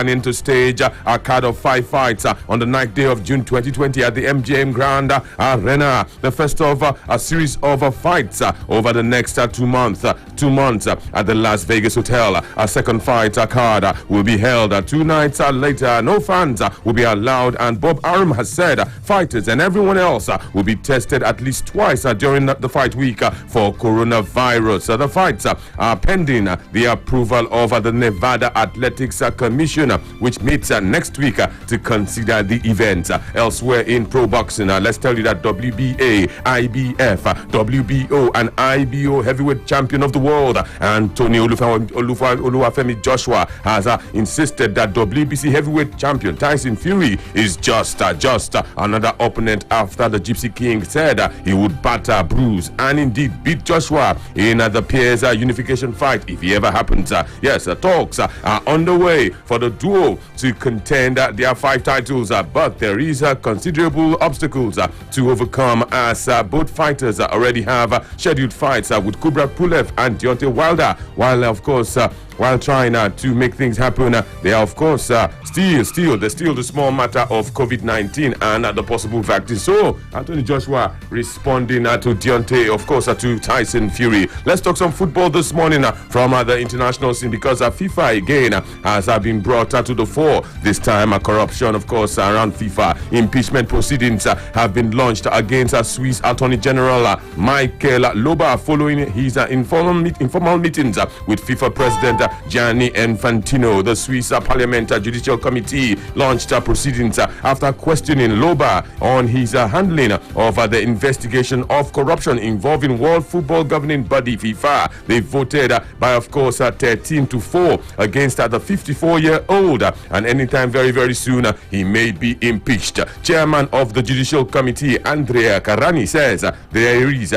to stage a card of 5 fights on the 9th day of June 2020 at the MGM Grand Arena. The first of a series of fights over the next 2 months. 2 months at the Las Vegas Hotel. A second fight card will be held 2 nights later. No fans will be allowed, and Bob Arum has said fighters and everyone else will be tested at least twice during the fight week for coronavirus. The fights are pending the approval of the Nevada Athletics Commission, which meets next week to consider the event. Elsewhere in pro boxing, let's tell you that WBA, IBF, WBO, and IBO heavyweight champion of the world, Anthony Oluwafemi Joshua, has insisted that WBC heavyweight champion Tyson Fury is just another opponent after the Gypsy King said he would batter, bruise, and indeed beat Joshua in the peers unification fight if he ever happens. Yes, talks are underway for the duo to contend their 5 titles, but there is considerable obstacles to overcome, as both fighters already have scheduled fights with Kubrat Pulev and Deontay Wilder, while trying to make things happen. They are, of course, still the small matter of COVID-19 and the possible vaccine. So Anthony Joshua responding to Deontay, of course, to Tyson Fury. Let's talk some football this morning from the international scene, because FIFA again has been brought to the fore. This time, corruption, of course, around FIFA. Impeachment proceedings have been launched against Swiss Attorney General Michael Loba following his informal meetings with FIFA President Gianni Infantino. The Swiss Parliament Judicial Committee launched proceedings after questioning Loba on his handling of the investigation of corruption involving World Football Governing Body FIFA. They voted by, of course, 13-4 against the 54-year-old, and anytime very soon he may be impeached. Chairman of the Judicial Committee, Andrea Carani, says there is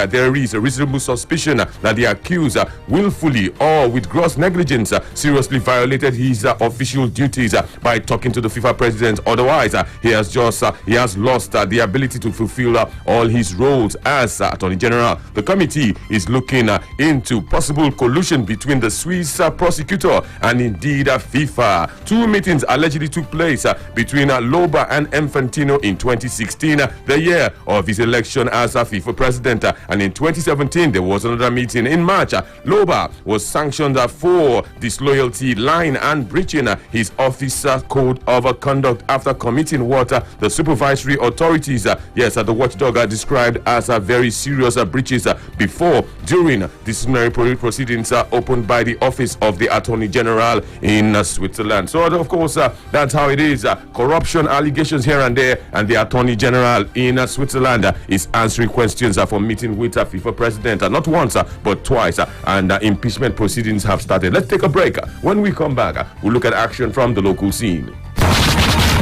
a reasonable suspicion that the accused willfully or with gross negligence seriously violated his official duties by talking to the FIFA president. Otherwise, he has lost the ability to fulfill all his roles as Attorney General. The committee is looking into possible collusion between the Swiss prosecutor and indeed FIFA. 2 meetings allegedly took place between Loba and Infantino in 2016, the year of his election as FIFA president, and in 2017 there was another meeting. In March, Loba was sanctioned for disloyalty, lying, and breaching his office code of conduct after committing what the supervisory authorities, the watchdog, described as very serious breaches before, during disciplinary proceedings opened by the office of the Attorney General in Switzerland. So, of course, that's how it is. Corruption allegations here and there, and the Attorney General in Switzerland is answering questions for meeting with FIFA president, not once but twice, and impeachment proceedings have started. Let's take a break. When we come back, we'll look at action from the local scene.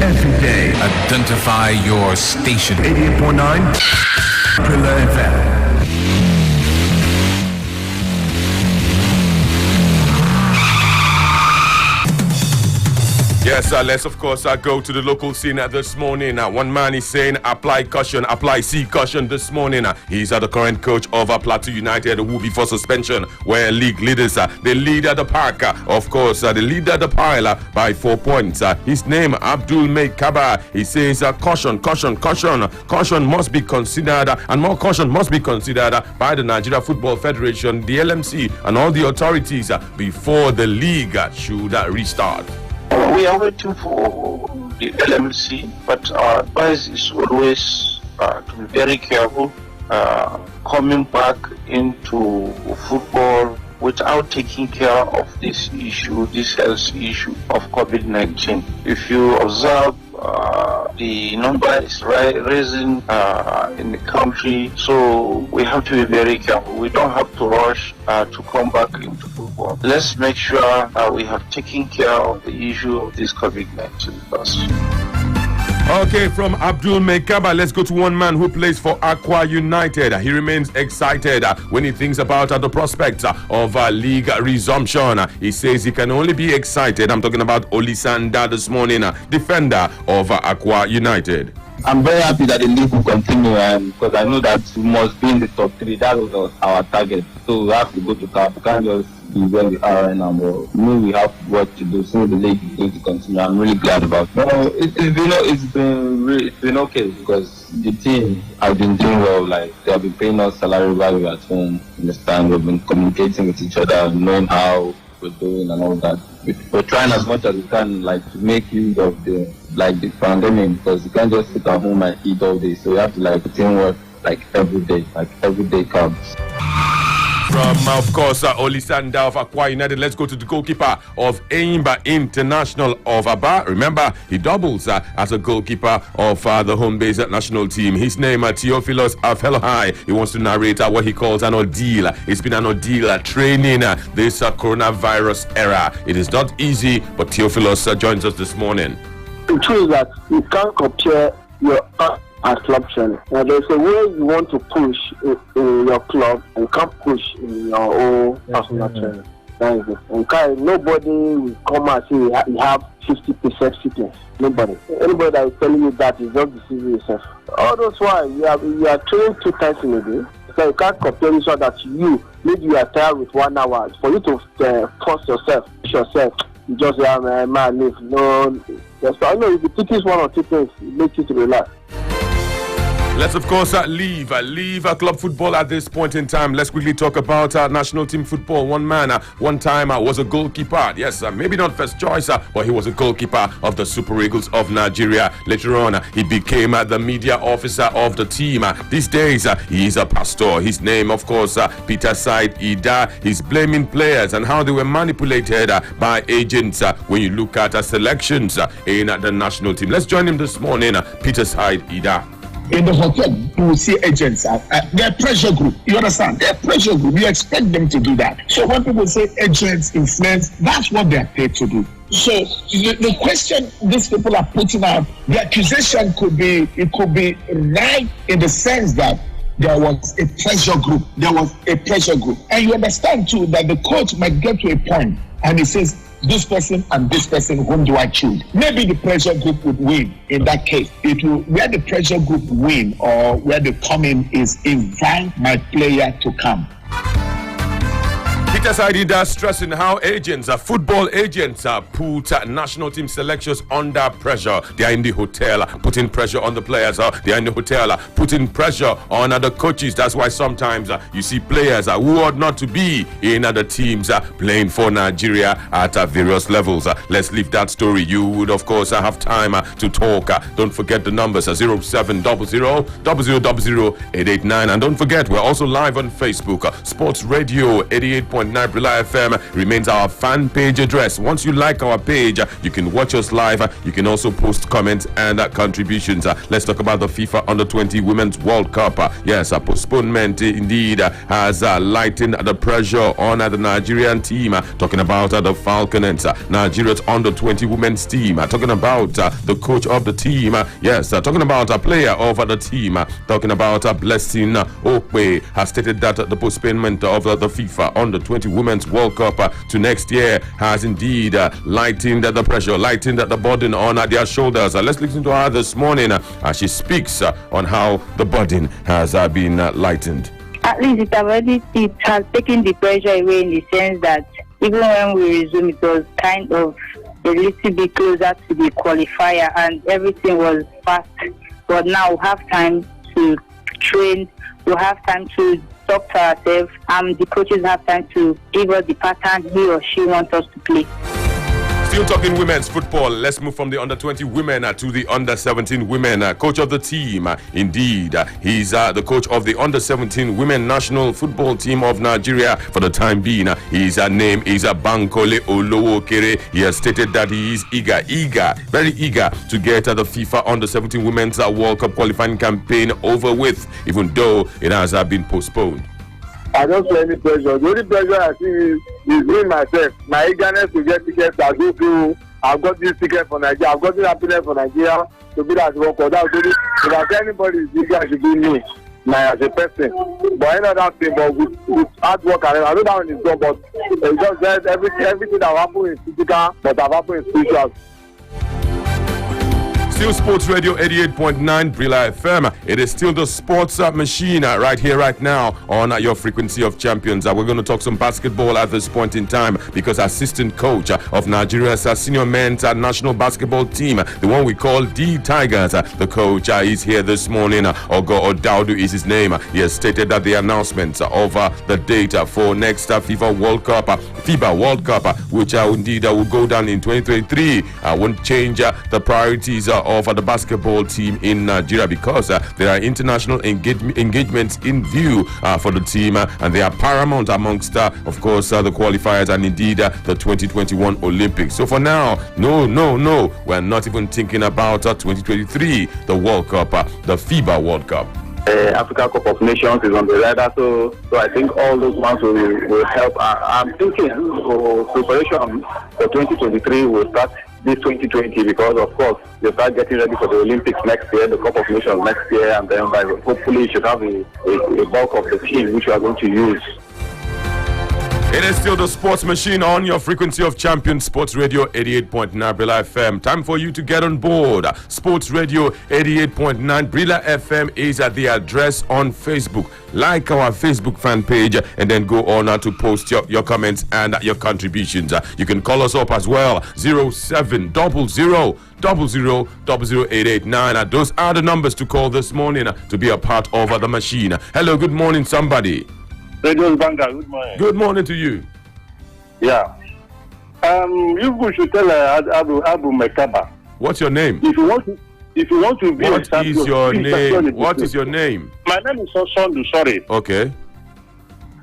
Every day, identify your station. 88.9 Pillar FM. Yes, let's of course go to the local scene this morning. One man is saying apply C caution this morning. He's the current coach of Plateau United, who before suspension were league leaders. They lead at the park, of course. They lead at the pile by 4 points. His name, Abdul Meikaba. He says caution must be considered, and more caution must be considered by the Nigeria Football Federation, the LMC, and all the authorities before the league should restart. We are waiting for the LMC, but our advice is always to be very careful coming back into football without taking care of this health issue of COVID-19. If you observe, the number is rising in the country, so we have to be very careful. We don't have to rush to come back into football. Let's make sure we have taken care of the issue of this COVID-19 first. Okay, from Abdul Meikaba, let's go to one man who plays for Aqua United. He remains excited when he thinks about the prospects of league resumption. He says he can only be excited. I'm talking about Olisanda this morning, defender of Aqua United. I'm very happy that the league will continue, because I know that we must be in the top 3. That was our target. So we have to go to top. We can't just be where we are right now, but we have work to do. So the league is going to continue. I'm really glad about it. No, it's been okay, because the team has been doing well. Like, they have been paying us salary while we were at home. Understand? We've been communicating with each other, knowing how we're doing and all that. We're trying as much as we can, like, to make use of the pandemic, because you can't just sit at home and eat all day. So you have to, like, put in work, like, every day counts. From, of course, Olisanda of Akwa United, let's go to the goalkeeper of Enyimba International of Aba. Remember, he doubles as a goalkeeper of the home-based national team. His name, Theophilus Afelohi. He wants to narrate what he calls an ordeal. It's been an ordeal training this coronavirus era. It is not easy, but Theophilus joins us this morning. The truth is that you can't compare your as club training. Now, there's a way you want to push in your club and can't push in your own personal training. That is it. Okay, nobody will come and say you have 50% fitness. Nobody. Anybody that is telling you that is not deceiving yourself. All those why you are training 2 times in a day. So you can't compare this one that maybe you are tired with 1 hour. For you to force yourself, you just say, man, live. No, I know if you teach 1 or 2 things, it makes you to relax. Let's, of course, leave club football at this point in time. Let's quickly talk about national team football. One man, one time, was a goalkeeper. Yes, maybe not first choice, but he was a goalkeeper of the Super Eagles of Nigeria. Later on, he became the media officer of the team. These days, he is a pastor. His name, of course, Peter Said Ida. He's blaming players and how they were manipulated by agents when you look at selections in the national team. Let's join him this morning, Peter Said Ida. In the hotel, you will see agents. They're pressure group. You understand? They're pressure group. You expect them to do that. So when people say agents, influence, that's what they're paid to do. So the question these people are putting out, the accusation could be right in the sense that there was a pressure group. And you understand too that the coach might get to a point and he says, this person and this person, whom do I choose? Maybe the pressure group would win in that case. It will, where the pressure group win or where they come in is invite my player to come. Peter Saidida stressing how agents, football agents, put national team selections under pressure. They are in the hotel putting pressure on the players. They are in the hotel putting pressure on the coaches. That's why sometimes you see players who ought not to be in other teams playing for Nigeria at various levels. Let's leave that story. You would, of course, have time to talk. Don't forget the numbers 0700 889. And don't forget, we're also live on Facebook. Sports Radio 88.9 Prila FM remains our fan page address. Once you like our page, you can watch us live. You can also post comments and contributions. Let's talk about the FIFA Under-20 Women's World Cup. Yes, a postponement indeed has lightened the pressure on the Nigerian team. Talking about the Falconets, Nigeria's Under-20 women's team. Talking about the coach of the team. Yes, talking about a player of the team. Talking about Blessing Okwe has stated that the postponement of the FIFA Under-20 Women's World Cup to next year has indeed lightened the pressure, lightened the burden on their shoulders. Let's listen to her this morning as she speaks on how the burden has been lightened. At least it has taken the pressure away in the sense that even when we resume, it was kind of a little bit closer to the qualifier and everything was fast. But now we have time to train, we have time to talk to ourselves, and the coaches have time to give us the pattern he or she wants us to play. Still talking women's football. Let's move from the under-20 women to the under-17 women. Coach of the team, indeed, he's the coach of the under-17 women national football team of Nigeria for the time being. His name is Bankole Olowokere. He has stated that he is very eager to get the FIFA under-17 women's World Cup qualifying campaign over with, even though it has been postponed. I don't feel any pressure. The only pressure I see is me myself. My eagerness to get tickets. I've got this ticket for Nigeria. I've got this happiness for Nigeria to be that one. If I say anybody is eager, I should be me, as a person. But I know that thing. But with hard work, I know that one is done. But it's just that everything that happened is physical, but that happened is spiritual. Still Sports Radio 88.9 Brila FM. It is still the sports machine right here, right now on your frequency of champions. We're going to talk some basketball at this point in time because assistant coach of Nigeria's senior men's national basketball team, the one we call D Tigers, the coach is here this morning. Ogo Odaudu is his name. He has stated that the announcement of the date for next FIBA World Cup, which indeed will go down in 2023, won't change the priorities of the basketball team in Nigeria because there are international engagements in view for the team, and they are paramount amongst, of course, the qualifiers and indeed the 2021 Olympics. So for now, no, we're not even thinking about 2023, the World Cup, the FIBA World Cup. Africa Cup of Nations is on the radar, so I think all those ones will help. I'm thinking preparation for 2023 will start this 2020 because, of course, they start getting ready for the Olympics next year, the Cup of Nations next year, and then hopefully you should have a bulk of the team which you are going to use. It is still the sports machine on your frequency of champion, Sports Radio 88.9 Brila FM. Time for you to get on board. Sports Radio 88.9 Brila FM is at the address on Facebook. Like our Facebook fan page and then go on to post your comments and your contributions. You can call us up as well, 0700 00000889. Those are the numbers to call this morning to be a part of the machine. Hello, good morning, somebody. Radio Banker, good morning. Good morning to you. Yeah. You should tell Abu Mekaba. What's your name? If you want to be What is your name? What is your name? My name is Sondu, sorry. Okay.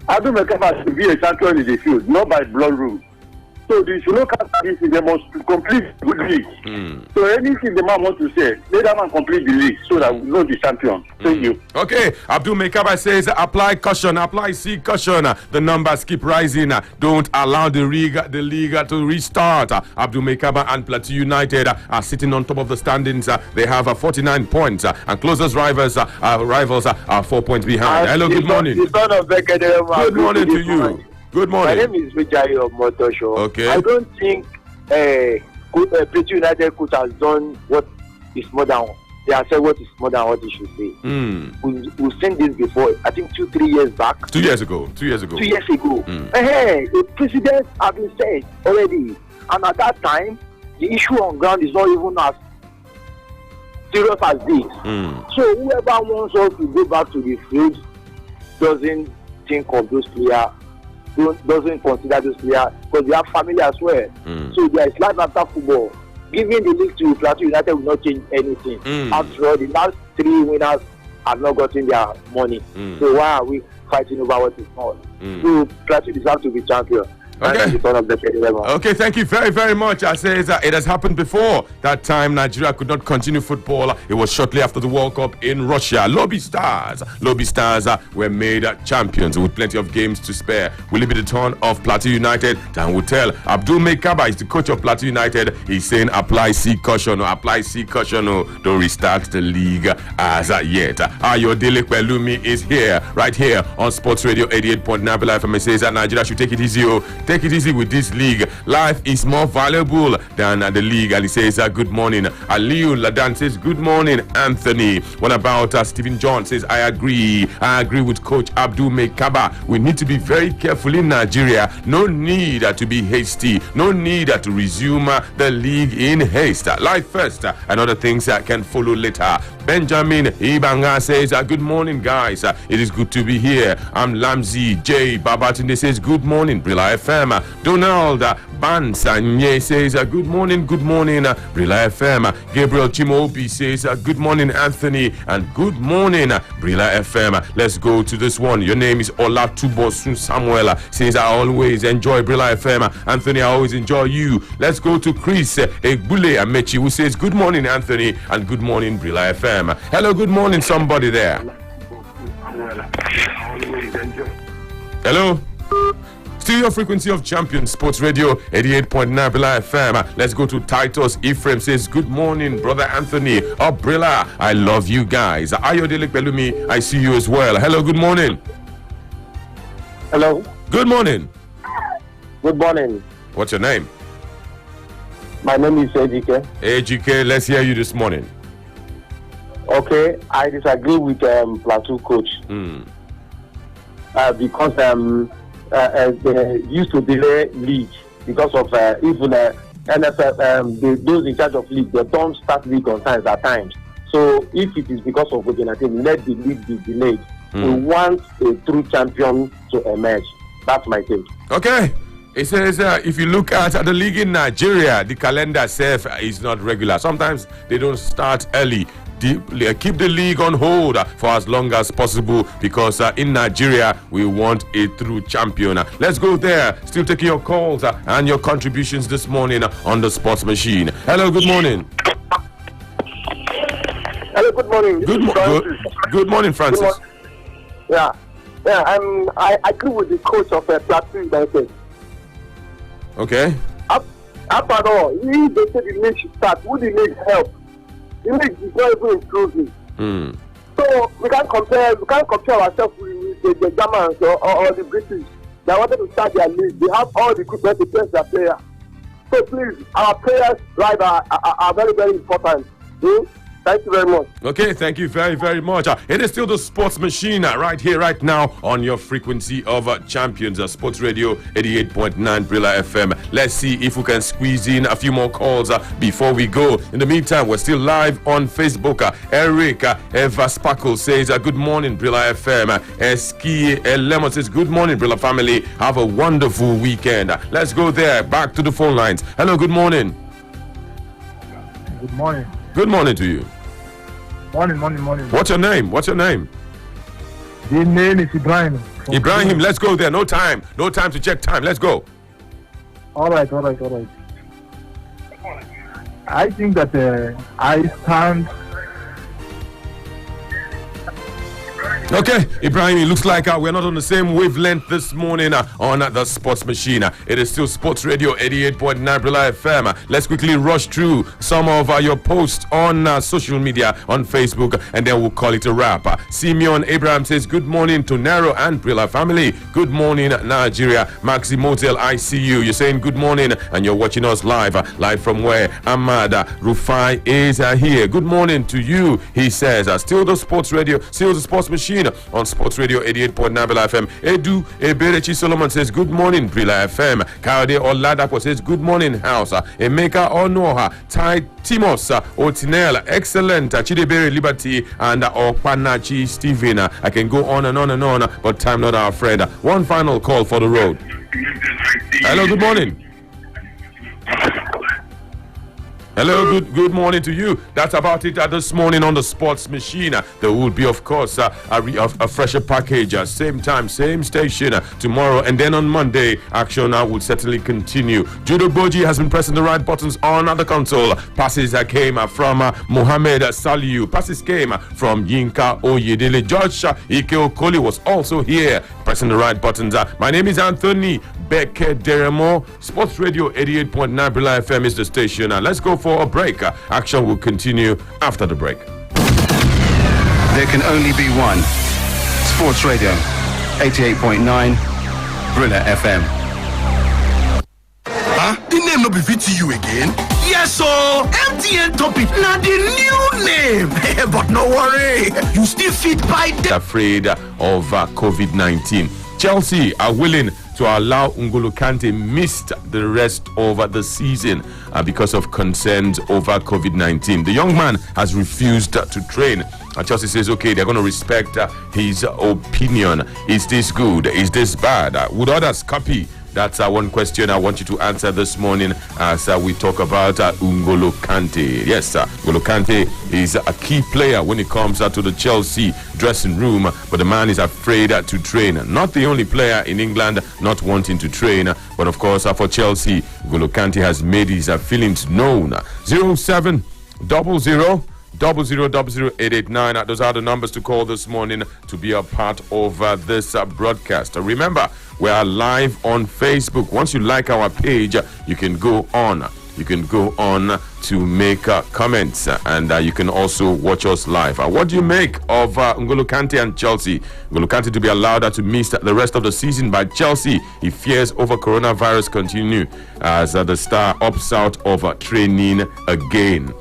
Abu Mekaba should be a champion in the field, not by blood rule. So the local service, they must complete good league. So anything the man wants to say, let that man complete the league so that we know the champion. Thank you. Okay, Abdul Mekaba says apply caution, apply C caution. The numbers keep rising. Don't allow the league to restart. Abdul Mekaba and Plateau United are sitting on top of the standings. They have 49 points and closest rivals are 4 points behind. Hello, good morning. Good morning to you. Good morning. My name is Vijay of Motosho. Okay. I don't think Plateau United could have done what is more than they have said what is more than what they should say. We've seen this before. I think 2-3 years back. 2 years ago. 2 years ago. The president have been said already, and at that time the issue on ground is not even as serious as this. So whoever wants us to go back to the field doesn't think of those players. Doesn't consider this player because they have family as well. So there is life after football. Giving the league to Plateau United will not change anything. After all, the last 3 winners have not gotten their money. So why are we fighting over what is not? So Plateau deserves to be champion. Okay, thank you very, very much. I say it has happened before. That time Nigeria could not continue football. It was shortly after the World Cup in Russia. Lobby Stars were made champions with plenty of games to spare. Will it be the turn of Plateau United? Time will tell. Abdul Mekaba is the coach of Plateau United. He's saying apply C caution. Don't restart the league as yet. Ayodele Pelumi is here, right here on Sports Radio 88.9 Live FM. Says that Nigeria should take it easy. Take it easy with this league. Life is more valuable than the league. And he says, good morning. Aliu Ladan says, good morning, Anthony. What about Stephen John says, I agree with Coach Abdul Mekaba. We need to be very careful in Nigeria. No need to be hasty. No need to resume the league in haste. Life first and other things can follow later. Benjamin Ibanga says, good morning, guys. It is good to be here. I'm Lamzi J. Babatunde says, good morning, Brila FM. Donald Bansanye says, good morning, Brila FM. Gabriel Chimobi says, good morning, Anthony, and good morning, Brila FM. Let's go to this one. Your name is Olatubosun Samuel. Says, I always enjoy Brila FM. Anthony, I always enjoy you. Let's go to Chris Egbule Amechi, who says, good morning, Anthony, and good morning, Brila FM. Hello, good morning, somebody there. Hello? Still your frequency of champion, Sports Radio 88.9 Brila FM. Let's go to Titus Ephraim says, good morning, brother Anthony. Oh, Brila, I love you guys. Ayodele Pelumi, I see you as well. Hello, good morning. Hello. Good morning. Good morning. What's your name? My name is Ejike. AGK, let's hear you this morning. Okay, I disagree with Plateau coach because they used to delay league because of even NFL. Those in charge of league, they don't start league on time at times. So if it is because of COVID-19, let the league be delayed. We want a true champion to emerge. That's my take. Okay. It says if you look at the league in Nigeria, the calendar itself is not regular. Sometimes they don't start early. Keep the league on hold for as long as possible because in Nigeria we want a true champion. Let's go there. Still taking your calls and your contributions this morning on the Sports Machine. Hello, good morning. Hello, good morning. Good morning, Francis. Good morning. Yeah. I agree with the coach of Plateau United. Okay. After all, they say the league should start. Would the league help? The league is not even improving. So we can't compare ourselves with the Germans or the British. They wanted to start their league. They have all the equipment to test their players. So please, our players' lives are very, very important. Thank you very much. Okay, thank you very, very much. It is still the Sports Machine right here, right now on your frequency of champions, Sports Radio 88.9 Brilla FM. Let's see if we can squeeze in a few more calls before we go. In the meantime, we're still live on Facebook. Eric Eva Sparkle says, good morning, Brilla FM. Eski Lemon says, good morning, Brilla family. Have a wonderful weekend. Let's go there. Back to the phone lines. Hello, good morning. Good morning. Good morning to you. Morning. What's your name? The name is Ibrahim. Ibrahim, let's go there. No time to check time. Let's go. All right. I think that I stand. Okay, Ibrahim, it looks like we're not on the same wavelength this morning on the Sports Machine. It is still Sports Radio 88.9 Brilla FM. Let's quickly rush through some of your posts on social media, on Facebook, and then we'll call it a wrap. Simeon Abraham says, good morning to Nero and Brilla family. Good morning, Nigeria. Maxi Motel, I see you. You're saying good morning, and you're watching us live from where? Ahmad Rufai is here. Good morning to you, he says. Still the Sports Radio, still the Sports Machine on Sports Radio 88.9 Brilla FM. Edu Eberechi Solomon says, good morning, Brilla FM. Kaode Oladapo says, good morning, house. Emeka Onoha, Tai Timos, Otinel, excellent. Chidebere Liberty, and Okpanachi Stephen. I can go on and on, but time not our friend. One final call for the road. Hello, good morning. Hello, good morning to you. That's about it this morning on the Sports Machine. There will be, of course, a fresher package, same time, same station tomorrow, and then on Monday, action will certainly continue. Judo Boji has been pressing the right buttons on the console. Passes came from Mohamed Saliu. Passes came from Yinka Oyedele. George Ike Okoli was also here pressing the right buttons. My name is Anthony Beke Deremo. Sports Radio 88.9 Brilla FM is the station. Let's go for a break. Action will continue after the break. There can only be one. Sports Radio 88.9 Brilla FM. The name no be VTU again? Yes, so MTN Topic now the new name. But no worry, you still fit by them. Afraid of COVID-19. Chelsea are willing to allow N'Golo Kante missed the rest of the season because of concerns over COVID-19. The young man has refused to train. Chelsea says, okay, they're going to respect his opinion. Is this good? Is this bad? Would others copy? That's one question I want you to answer this morning as we talk about N'Golo Kante. Yes, N'Golo Kante is a key player when it comes to the Chelsea dressing room, but the man is afraid to train. Not the only player in England not wanting to train, but of course for Chelsea, N'Golo Kante has made his feelings known. 0700 000889. Those are the numbers to call this morning to be a part of this broadcast. Remember, we are live on Facebook. Once you like our page, you can go on you can go on to make comments, and you can also watch us live. What do you make of N'Golo Kante and Chelsea? N'Golo Kante to be allowed to miss the rest of the season by Chelsea. He fears over coronavirus continue as the star opts out of training again.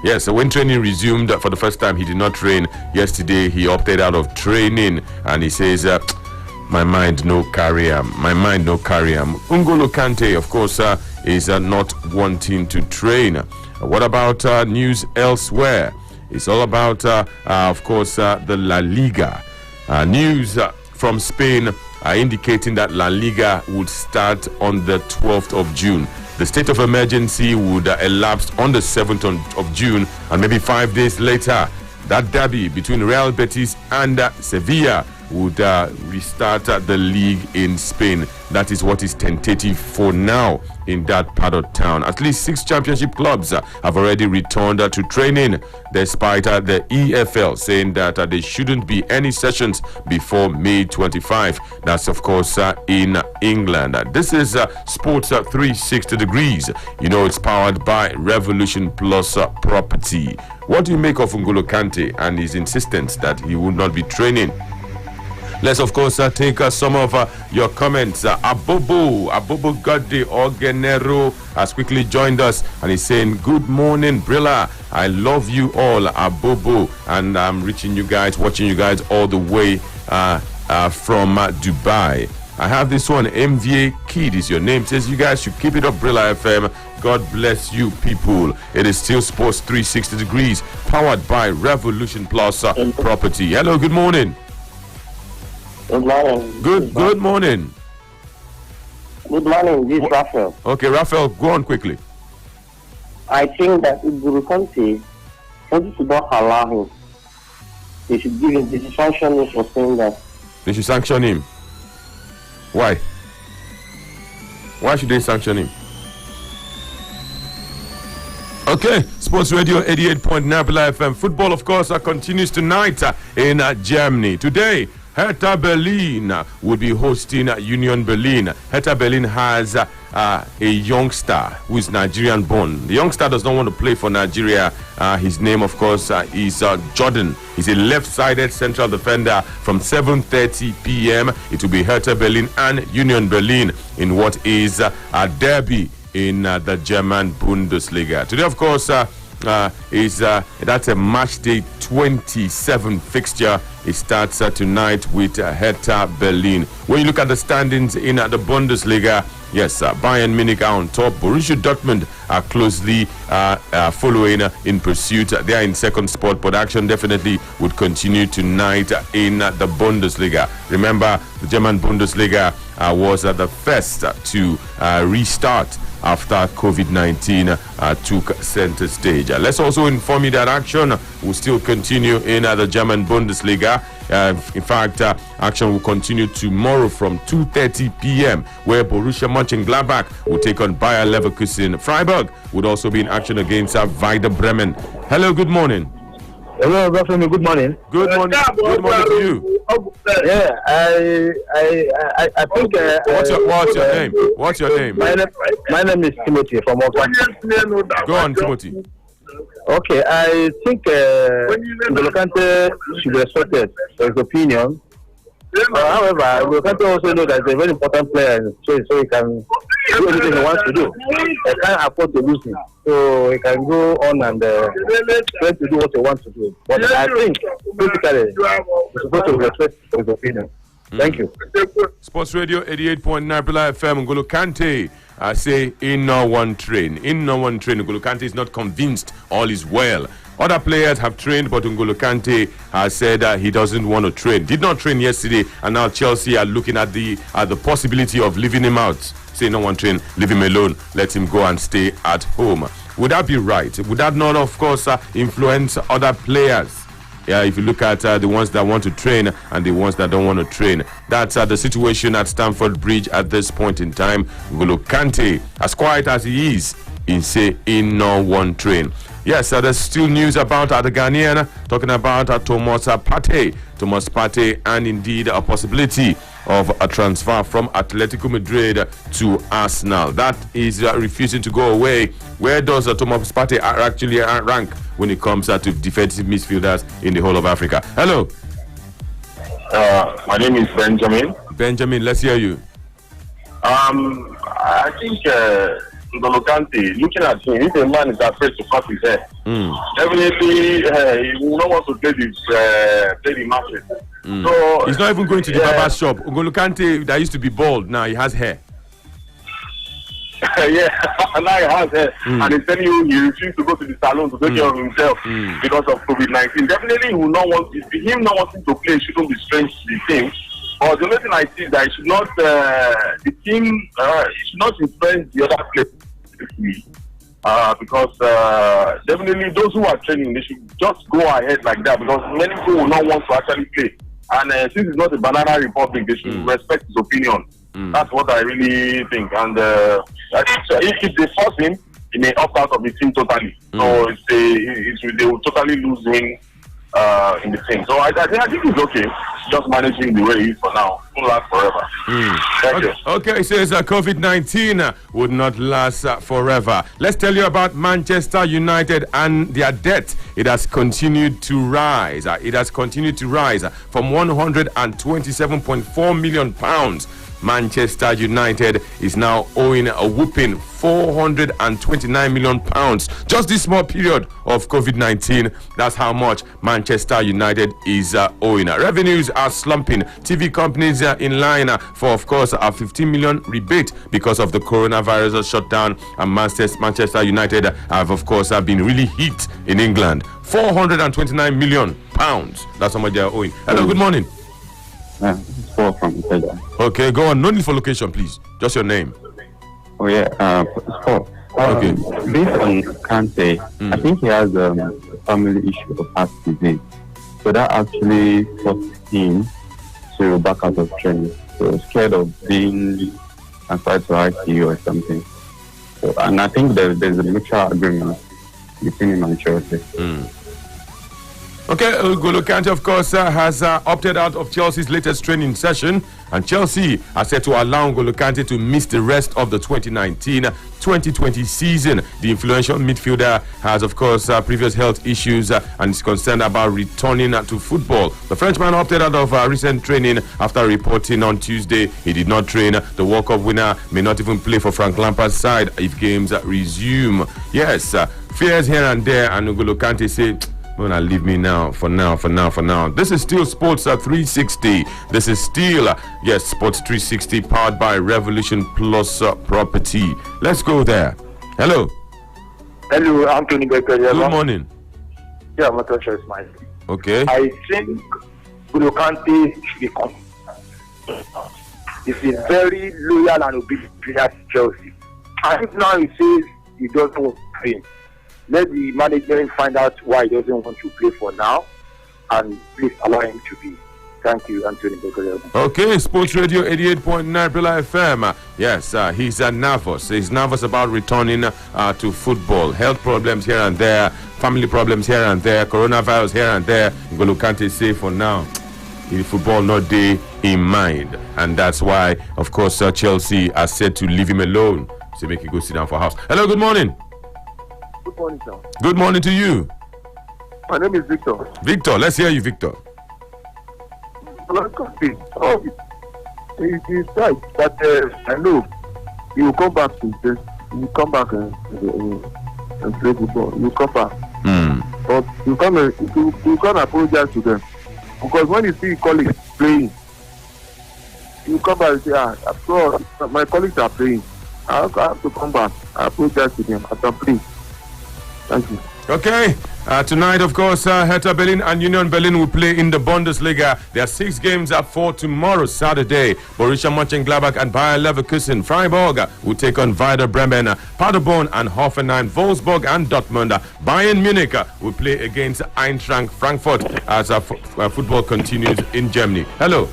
Yes, so when training resumed for the first time, he did not train yesterday. He opted out of training, and he says, my mind no carry him. My mind no carry him. N'Golo Kante, of course, is not wanting to train. What about news elsewhere? It's all about, of course, the La Liga. News from Spain are indicating that La Liga would start on the 12th of June. The state of emergency would elapse on the 7th of June, and maybe 5 days later, that derby between Real Betis and Sevilla would restart the league in Spain. That is what is tentative for now in that part of town. At least 6 championship clubs have already returned to training, despite the EFL saying that there shouldn't be any sessions before May 25. That's, of course, in England. This is Sports 360 Degrees. You know, it's powered by Revolution Plus Property. What do you make of N'Golo Kante and his insistence that he would not be training? Let's, of course, take some of your comments. Abobo Gade Ogenero has quickly joined us, and he's saying, good morning, Brilla. I love you all, Abobo. And I'm reaching you guys, watching you guys all the way from Dubai. I have this one, MVA Kid is your name. Says, you guys should keep it up, Brilla FM. God bless you, people. It is still Sports 360 Degrees, powered by Revolution Plus Property. Hello, good morning. Good morning. Good morning. Good morning, this is Raphael. Okay, Raphael, go on quickly. I think that if N'Golo Kante wanted to not allow him, they should give him, they should sanction him for saying that. They should sanction him. Why? Why should they sanction him? Okay, Sports Radio 88.9 FM. Football, of course, continues tonight in Germany. Today, Hertha Berlin will be hosting Union Berlin. Hertha Berlin has a youngster who is Nigerian born. The youngster does not want to play for Nigeria. His name, of course, is Jordan. He's a left-sided central defender. From 7:30 p.m. it will be Hertha Berlin and Union Berlin in what is a derby in the German Bundesliga. Today, of course, that's a match day 27 fixture. It starts tonight with Hertha Berlin. When you look at the standings in the Bundesliga, yes, Bayern Munich are on top. Borussia Dortmund are closely following in pursuit. They are in second spot, but action definitely would continue tonight in the Bundesliga. Remember, the German Bundesliga was the first to restart after COVID-19 took center stage. Let's also inform you that action will still continue in the German Bundesliga. In fact, action will continue tomorrow from 2:30 p.m. where Borussia Mönchengladbach will take on Bayer Leverkusen. Freiburg would also be in action against Werder Bremen. Hello, good morning. Hello, good morning. Good morning. Good morning to you. Yeah, I think. What's your name? What's your name? My name is Timothy from Oka. Go on, Timothy. Okay, I think N'Golo Kante should be respected for his opinion. However, N'Golo Kante also knows that he's a very important player, so he can do anything he wants to do. He can't afford to lose him, so he can go on and try to do what he wants to do. But I think, basically, he's supposed to respect his opinion. Thank you. Sports Radio 88.9 FM. N'Golo Kante say in no one train. N'Golo Kante is not convinced all is well. Other players have trained, but N'Golo Kante has said he doesn't want to train. Did not train yesterday, and now Chelsea are looking at the possibility of leaving him out. Say no one train, leave him alone, let him go and stay at home. Would that be right? Would that not, of course, influence other players? Yeah, if you look at the ones that want to train and the ones that don't want to train. That's the situation at Stamford Bridge at this point in time. N'Golo Kante, as quiet as he is, in say in no one train. Yes, there's still news about the Ghanaian talking about Thomas Partey. Thomas Partey, and indeed a possibility of a transfer from Atletico Madrid to Arsenal. That is refusing to go away. Where does Thomas Partey actually rank when it comes to defensive midfielders in the whole of Africa? Hello. My name is Benjamin. Benjamin, let's hear you. I think N'Golo Kante, looking at him, if a man is afraid to cut his hair, definitely he will not want to play the matches. So he's not even going to the barber shop. N'Golo Kante, that used to be bald, now he has hair. Yeah, now he has hair, and he's telling you he refused to go to the salon to take care of himself because of COVID-19. Definitely, he will not want him not wanting to play shouldn't be strange to the team. But the only thing I see is that it should not the team should not influence the other players because definitely those who are training, they should just go ahead like that because many people will not want to actually play. And since it's not a banana republic, they should respect his opinion. That's what I really think. And I think so if they force him, he may opt out of the team totally. So they will totally lose him in the team. So I think it's okay. Just managing the way he is for now. It won't last forever. Thank you. Okay, it says COVID-19 would not last forever. Let's tell you about Manchester United and their debt. It has continued to rise. It has continued to rise from £127.4 million. Manchester United is now owing a whooping £429 million. Just this small period of COVID-19, that's how much Manchester United is owing. Revenues are slumping. TV companies are in line for, of course, a 15 million rebate because of the coronavirus shutdown. And Manchester United have, of course, been really hit in England. £429 million. That's how much they are owing. Hello, good morning. It's Paul from Italia. Okay, go on. No need for location, please. Just your name. Oh yeah, it's Paul. Okay. Based on Kante, I think he has a family issue of heart disease. So that actually forced him to back out of training. So scared of being transferred to ICU or something. So, and I think there's a mutual agreement between him and Chelsea. Okay, N'Golo Kante, of course, has opted out of Chelsea's latest training session, and Chelsea are set to allow N'Golo Kante to miss the rest of the 2019-2020 season. The influential midfielder has, of course, previous health issues and is concerned about returning to football. The Frenchman opted out of recent training after reporting on Tuesday he did not train. The World Cup winner may not even play for Frank Lampard's side if games resume. Yes, fears here and there, and N'Golo Kante said, "Gonna leave me now, for now. This is still Sports 360. This is still, Sports 360 powered by Revolution Plus Property. Let's go there. Hello. Hello, Anthony Becker. Good morning. Yeah, my question is mine. Okay. I think N'Golo Kante should be He's a very loyal and obedient player to Chelsea. And if now he says he doesn't want to play, let the management find out why he doesn't want to play for now, and please allow him to be. Thank you, Anthony Becker. Okay, Sports Radio 88.9 Brilla FM. Yes, he's nervous. He's nervous about returning to football. Health problems here and there, family problems here and there, coronavirus here and there. N'Golo Kante say for now, in football not day in mind, and that's why, of course, Chelsea are said to leave him alone, so make him go sit down for house. Hello, good morning. Good morning, sir. Good morning to you. My name is Victor. Victor, let's hear you, Victor. It's right, but I know he will come back to this. He will come back and play football. He will come back. But you can't apologize to them, because when you see your colleagues playing, you come back and say, after all, my colleagues are playing. I have to come back. I apologize to them. I can play. Thank you. Okay, tonight, of course, Hertha Berlin and Union Berlin will play in the Bundesliga. There are 6 games for tomorrow, Saturday. Borussia Mönchengladbach and Bayer Leverkusen. Freiburg will take on Werder Bremen. Paderborn and Hoffenheim. Wolfsburg and Dortmund. Bayern Munich will play against Eintracht Frankfurt as football continues in Germany. Hello.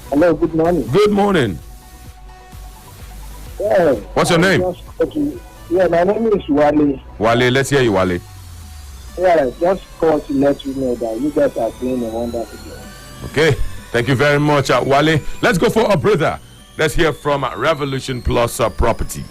Hello, good morning. Good morning. Yeah, What's your name? Yeah, my name is Wale. Wale, let's hear you, Wale. Yeah, just call to let you know that you guys are doing a wonderful job. Okay, thank you very much, Wale. Let's go for a brother. Let's hear from Revolution Plus Property.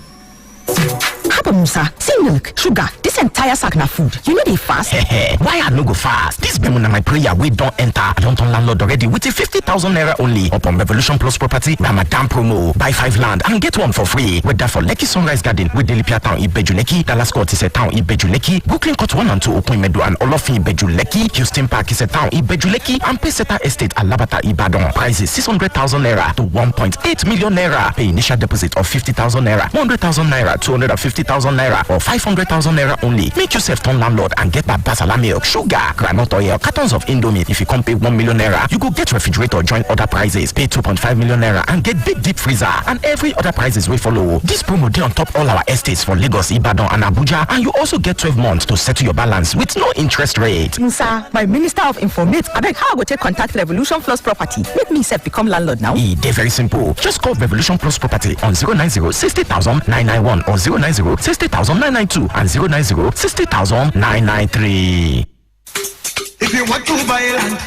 Papa Musa, see milk, sugar, this entire sack na food. You know they fast? Why I no go fast? This be my prayer we don't enter. I don't turn landlord already with a 50,000 naira only upon Revolution Plus Property. Ramadan promo. Buy 5 land and get 1 for free. Whether for Lekki Sunrise Garden with Delipia Town Ibejuleki, Dallas Court is a town Ibejuleki, Brooklyn Court 1 and 2 Okunmedu and Olofin Ibejuleki, Houston Park is a town Ibejuleki, and Peseta Estate Alabata Ibadan. Prices 600,000 naira to 1.8 million naira. Pay initial deposit of 50,000 naira, 100,000 naira, 250,000 naira, or 500,000 naira only. Make yourself turn landlord and get that basala milk, sugar, granite oil, cartons of Indomie. If you can't pay 1 million naira, you go get refrigerator join other prices. Pay 2.5 million naira and get big deep freezer and every other prices we follow. This promo day on top all our estates for Lagos, Ibadan, and Abuja, and you also get 12 months to settle your balance with no interest rate. Musa, my Minister of Informate, I beg how I go take contact Revolution Plus Property. Make me self become landlord now. They're very simple. Just call Revolution Plus Property on 090 60,000 991 or 090 60,000 992 and 090 60,000 993. If you want to buy land,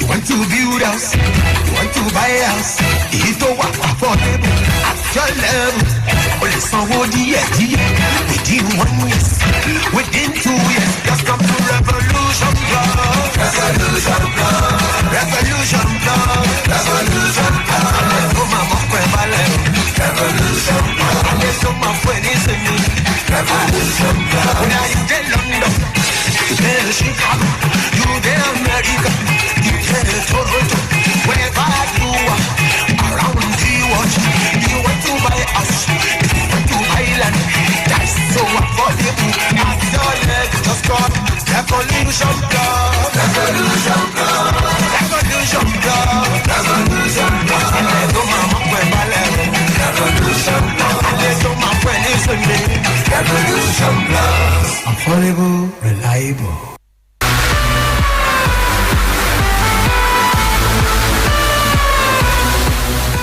you want to build house, you want to buy a house, it's to work affordable at your level. Only somebody within 1 year, within 2 years, just come to Revolution Plus. Revolution Plus. Revolution Plus. Revolution Plus. Revolution Plus. Revolution Plus. Now you get London, you get Chicago, you get America, you get Toronto, wherever you are, around the world. You want to buy a house, you want to buy land, that's so affordable. At your leg, just call Revolution Plus. Revolution Plus. Revolution Plus. Revolution Plus. And let's go, mama, Revolution Plus. And let's go, my friend, listen me. Revolution Plus. Affordable, reliable.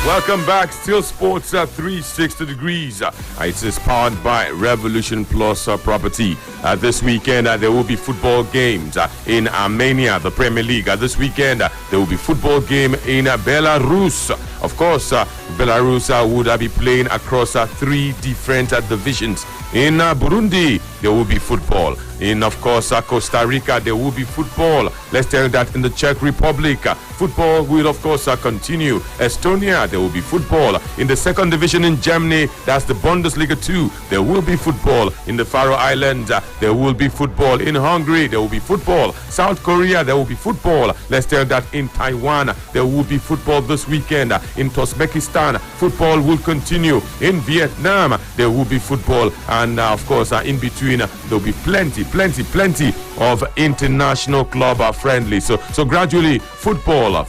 Welcome back. Still Sports 360 degrees. It is powered by Revolution Plus Property. This weekend there will be football games in Armenia, the Premier League. This weekend there will be football game in Belarus. Of course, Belarus would be playing across 3 different divisions. In Burundi, there will be football. In, of course, Costa Rica, there will be football. Let's tell you that in the Czech Republic, football will, of course, continue. Estonia, there will be football. In the 2nd division in Germany, that's the Bundesliga 2, there will be football. In the Faroe Islands, there will be football. In Hungary, there will be football. South Korea, there will be football. Let's tell you that in Taiwan, there will be football this weekend. In Uzbekistan, football will continue. In Vietnam, there will be football. And, of course, in between, there will be plenty of international club friendly. So gradually football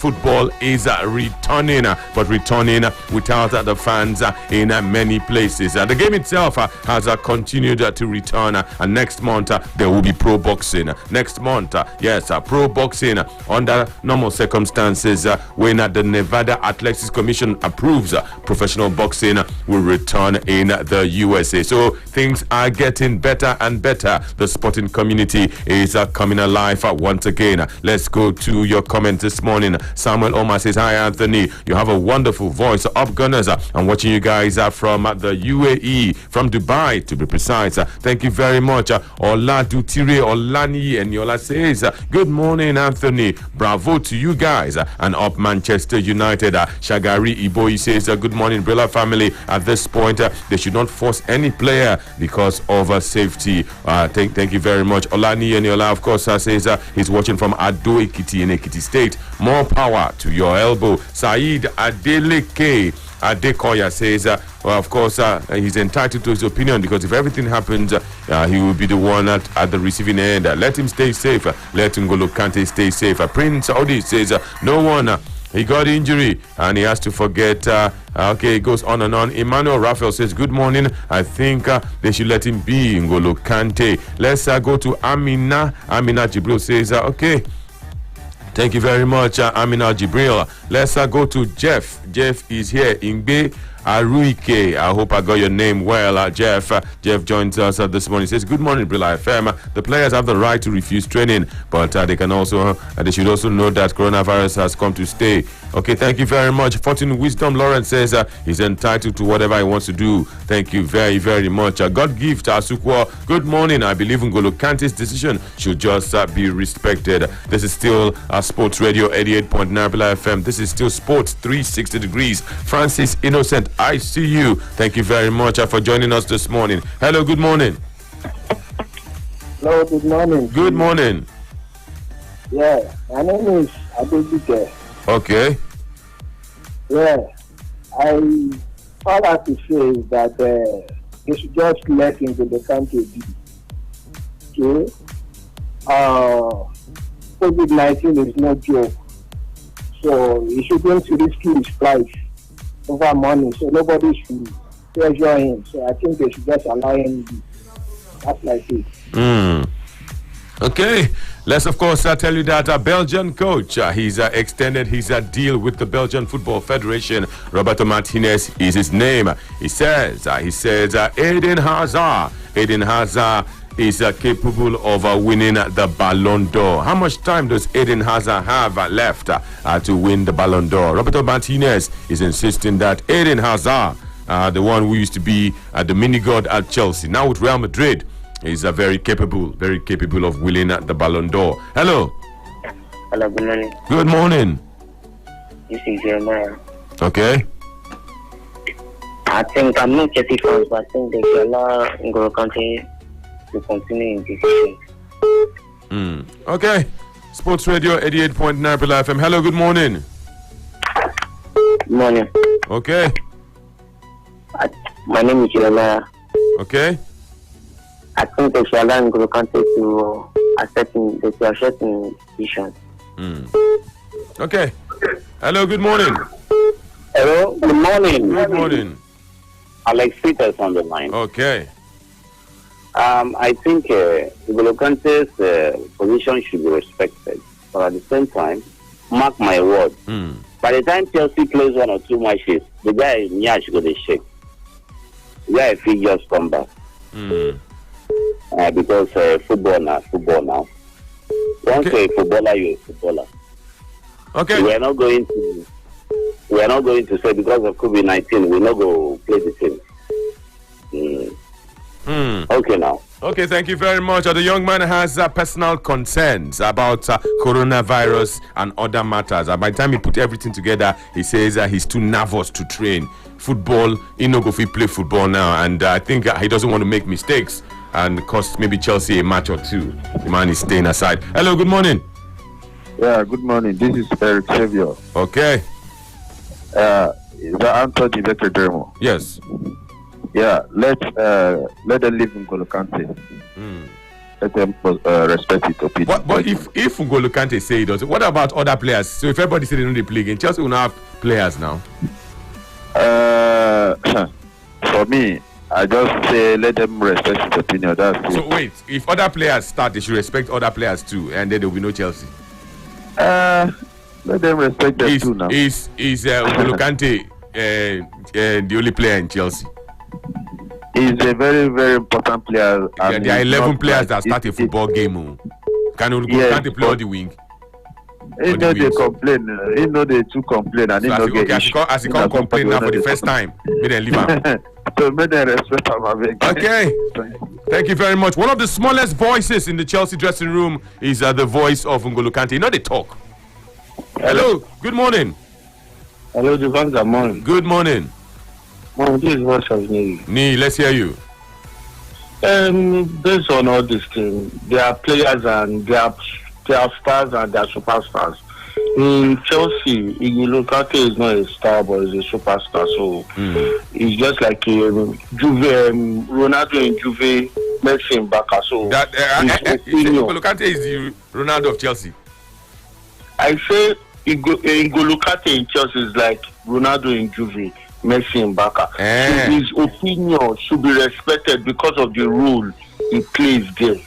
is returning, but returning without the fans in many places. The game itself has continued to return, and next month there will be pro boxing. Next month, yes, pro boxing under normal circumstances, when the Nevada Athletics Commission approves professional boxing, will return in the USA. So things are getting better and better. The sporting community is coming alive once again. Let's go to your comments this morning. Samuel Omar says, hi Anthony, you have a wonderful voice. Up Gunners, I'm watching you guys from the UAE, from Dubai to be precise. Thank you very much. Ola Dutire Olani Eniola says, good morning Anthony, bravo to you guys. And up Manchester United, Shagari Iboi says, good morning Brilla family. At this point, they should not force any player because of safety. Thank you very much. Olani Eniola, of course, says he's watching from Ado Ekiti in Ekiti State. More power to your elbow. Saeed Adeleke Adekoya says, well, of course, he's entitled to his opinion, because if everything happens, he will be the one at the receiving end. Let him stay safe. Let N'Golo Kante stay safe. Prince Odi says, no one. He got injury and he has to forget. Okay, it goes on and on. Emmanuel Raphael says, good morning. I think they should let him be N'Golo Kante. Let's go to Amina. Amina Jibril says, okay. Thank you very much, Amina Jibril. Let's go to Jeff. Jeff is here. Ingbe Aruike. I hope I got your name well. Jeff joins us this morning. He says, good morning, Brilla FM. The players have the right to refuse training, but they should also know that coronavirus has come to stay. Okay, thank you very much. Fortune Wisdom Lawrence says he's entitled to whatever he wants to do. Thank you very, very much. God gift Asukwa. Good morning. I believe N'Golo Kante's decision should just be respected. This is still Sports Radio 88.9 Brilla FM. This is still Sports 360 degrees. Francis Innocent, I see you. Thank you very much for joining us this morning. Hello, good morning. Hello, good morning. Good morning. Yeah, my name is Adebike. Okay. Yeah, all I have to say is that they should just let N'Golo Kante be. Okay? COVID-19 is no joke. So he shouldn't risk his life over money. So nobody should pressure him. So I think they should just allow him be. That's like it. Okay, let's of course tell you that Belgian coach, he's extended his deal with the Belgian Football Federation. Roberto Martinez is his name. He says Eden Hazard is capable of winning the Ballon d'Or. How much time does Eden Hazard have left to win the Ballon d'Or? Roberto Martinez is insisting that Eden Hazard, the one who used to be the mini god at Chelsea, now with Real Madrid, is very capable of winning the Ballon d'Or. Hello. Hello, good morning. Good morning. This is Jeremiah. Okay. I think I'm not Chelsea fans, but I think they should allow N'Golo Kante to continue in this. Okay. Sports Radio 88.9 Brilla FM. Hello, good morning. Good morning. Okay. My name is Jeremiah. Okay. I think they should allow N'Golo Kante to accept in decision. Okay. Hello, good morning. Hello, good morning. Good morning. Alex Peters on the line. Okay. I think N'Golo Kante's position should be respected. But at the same time, mark my word, by the time Chelsea plays one or two matches, the guy Nyash going to shake. The guy if he just come back. Because football now. Once you're a footballer, you're a footballer. Okay. We are not going to say because of COVID-19 we're not going to play the same. Okay now. Okay, thank you very much. The young man has personal concerns about coronavirus and other matters. By the time he put everything together, he says he's too nervous to train. Football, he no go fit play football now, and I think he doesn't want to make mistakes and cost maybe Chelsea a match or two. The man is staying aside. Hello, good morning. Yeah, good morning. This is Eric Xavier. Okay. Is that Anthony Vector? Yes. Yeah, let them leave N'Golo Kante. Let them respect his opinion. But if N'Golo Kante say he doesn't, what about other players? So if everybody say they don't play again, Chelsea will not have players now. For me, I just say let them respect his opinion. That's so wait, if other players start, they should respect other players too, and then there will be no Chelsea. Let them respect them too now. Is N'Golo Kante the only player in Chelsea? He's a very, very important player. There are 11 players that start a football game. Can N'Golo Kante play on the wing? He know they complain. He know they too complain, and so as he can't complain now for the first time, may they leave him. So may they respect him. Okay. Thank you very much. One of the smallest voices in the Chelsea dressing room is the voice of N'Golo Kante. You know they talk. Hello. Good morning. Hello, good morning. Good morning. This is what of Nee, let's hear you. Based on all this thing, there are players and there are stars and there are superstars. In Chelsea, N'Golo Kante is not a star but he's a superstar. So it's just like Juve, Ronaldo in Juve, Messi in Barca. So that N'Golo Kante is the Ronaldo of Chelsea. I say N'Golo Kante in Chelsea is like Ronaldo in Juve, Messi in Barca. So his opinion should be respected because of the role he plays there.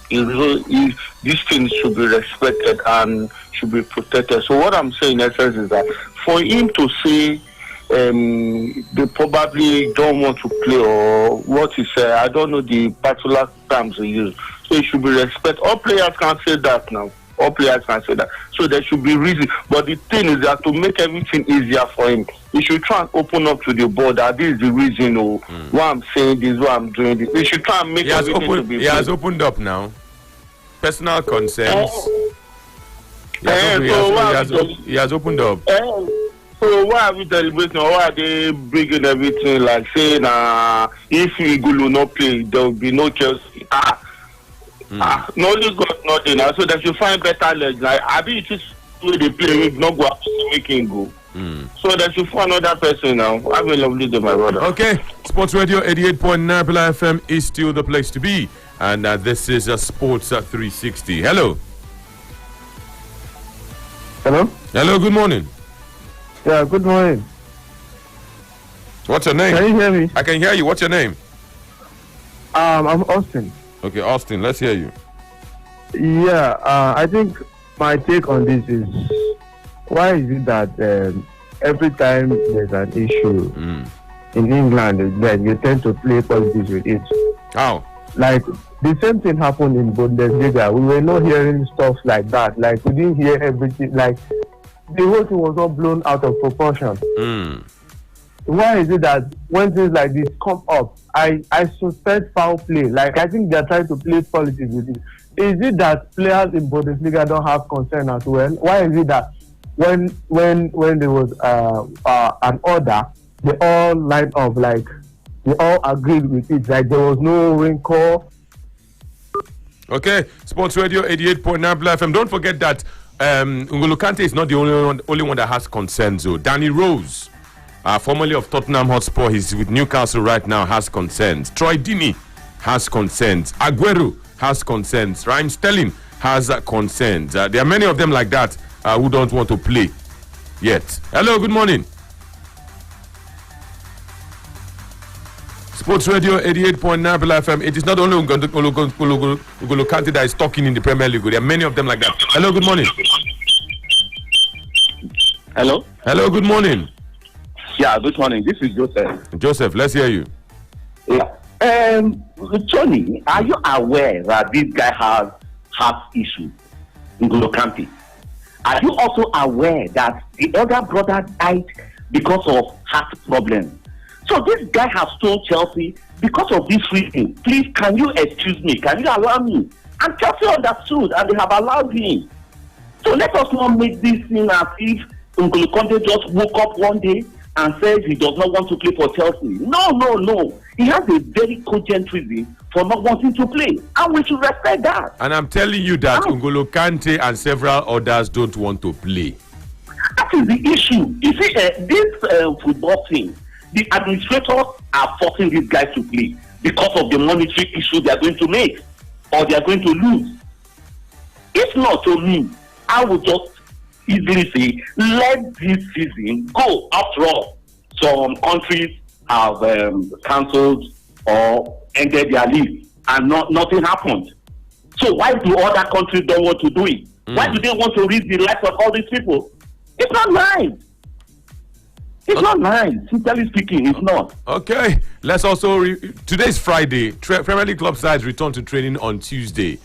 These things should be respected and should be protected. So what I'm saying in essence is that for him to say they probably don't want to play, or what is I don't know the particular terms they use. So it should be respect. All players can say that now. All players can say that. So there should be reason. But the thing is that to make everything easier for him, he should try and open up to the board that this is the reason why I'm saying this, why I'm doing this. He should try and make everything to be He has opened up now. Personal concerns. He has opened up. So why are we deliberating? Why are they bringing everything like saying if Igulu will not play, there will be no Chelsea? No, this got nothing. So they should find better legs. Like I think it's where they play with not go after making go. So they should find another person now. Have a lovely day, my brother. Okay, Sports Radio 88.9 Bula FM is still the place to be, and this is Sports 360. Hello. Hello. Hello. Good morning. Yeah, good morning. What's your name? Can you hear me? I can hear you. What's your name? I'm Austin. Okay, Austin, let's hear you. Yeah, I think my take on this is, why is it that every time there's an issue in England, then you tend to play politics with it? How? Like, the same thing happened in Bundesliga. We were not hearing stuff like that. Like, we didn't hear everything. Like, the whole thing was all blown out of proportion. Why is it that when things like this come up, I suspect foul play? Like, I think they're trying to play politics with it. Is it that players in Bundesliga don't have concern as well? Why is it that when there was an order, they all lined up, like, they all agreed with it, like there was no wrinkle? Okay, Sports Radio 88.9 Bula FM. Don't forget that N'Golo Kante is not the only one that has concerns. So Danny Rose, formerly of Tottenham Hotspur, he's with Newcastle right now, has concerns. Troy Deeney has concerns. Aguero has concerns. Raheem Sterling has concerns. There are many of them like that who don't want to play yet. Hello, good morning. Sports Radio 88.9 Bula FM. It is not only N'Golo Kante that is talking in the Premier League. There are many of them like that. Hello, good morning. Hello. Hello, good morning. Yeah, good morning. This is Joseph. Joseph, let's hear you. Yeah. Tony, are you aware that this guy has heart issues, N'Golo Kante? Are you also aware that the elder brother died because of heart problems? So this guy has told Chelsea, because of this reason, please, can you excuse me? Can you allow me? And Chelsea understood, and they have allowed him. So let us not make this thing as if N'Golo Kante just woke up one day and says he does not want to play for Chelsea. No. He has a very cogent reason for not wanting to play, and we should respect that. And I'm telling you that N'Golo Kante and several others don't want to play. That is the issue. You see, this football team, the administrators are forcing these guys to play because of the monetary issue they are going to make or they are going to lose. If not, to me, I would just easily say, let this season go. After all, some countries have cancelled or ended their league and nothing happened. So why do other countries don't want to do it? Why do they want to risk the lives of all these people? It's not nice. It's not nice. Sincerely speaking, it's not. Okay. Let's also... Today's Friday. Premier League club sides return to training on Tuesday.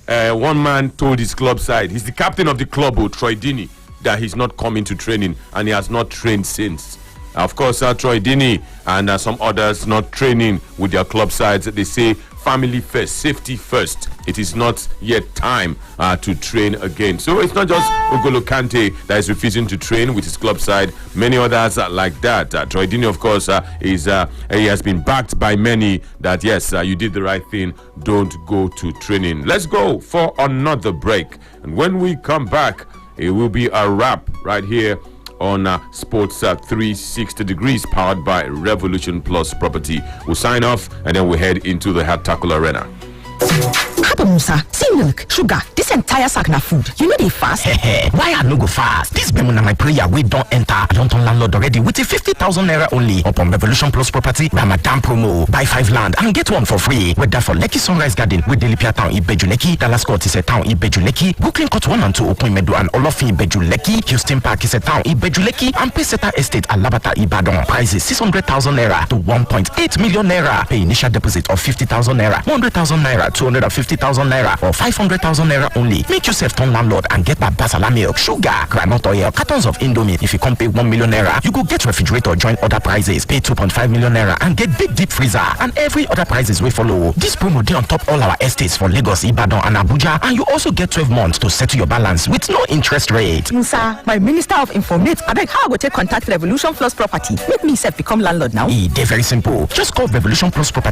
One man told his club side, he's the captain of the club, Troy Deeney, that he's not coming to training, and he has not trained since. Of course, Troy Deeney and some others not training with their club sides. They say family first, safety first. It is not yet time to train again. So it's not just N'Golo Kante that is refusing to train with his club side. Many others are like that. Troy Deeney, of course, he has been backed by many that, yes, you did the right thing. Don't go to training. Let's go for another break. And when we come back, it will be a wrap right here on Sports 360 Degrees, powered by Revolution Plus Property. We'll sign off and then we'll head into the Hard Tackle Arena. Haba Musa, see milk, sugar, this entire sack na food. You know they fast? Why I no go fast? This be na my prayer we don't enter. I don't turn landlord already with a 50,000 naira only upon Revolution Plus property Ramadan promo. Buy 5 land and get one for free. Whether for Lekki Sunrise Garden with Delipia Town Ibejuleki, Dallas Court is a town Ibejuleki, Brooklyn Court 1 and 2 Okun Medu and Olofin Ibejuleki, Houston Park is a town Ibejuleki, and Peseta Estate Alabata Ibadan. Prices 600,000 naira to 1.8 million naira. Pay initial deposit of 50,000 naira, 100,000 naira, 250,000 naira, or 500,000 naira only. Make yourself turn landlord and get that basala milk, sugar, groundnut oil, cartons of Indomie. If you can't pay 1 million naira, you go get refrigerator join other prices. Pay 2.5 million naira and get big deep freezer and every other prices we follow. This promo day on top all our estates for Lagos, Ibadan, and Abuja, and you also get 12 months to settle your balance with no interest rate. Musa, my Minister of Informate, I beg how I go take contact Revolution Plus property. Make me self become landlord now. They're very simple. Just call Revolution Plus property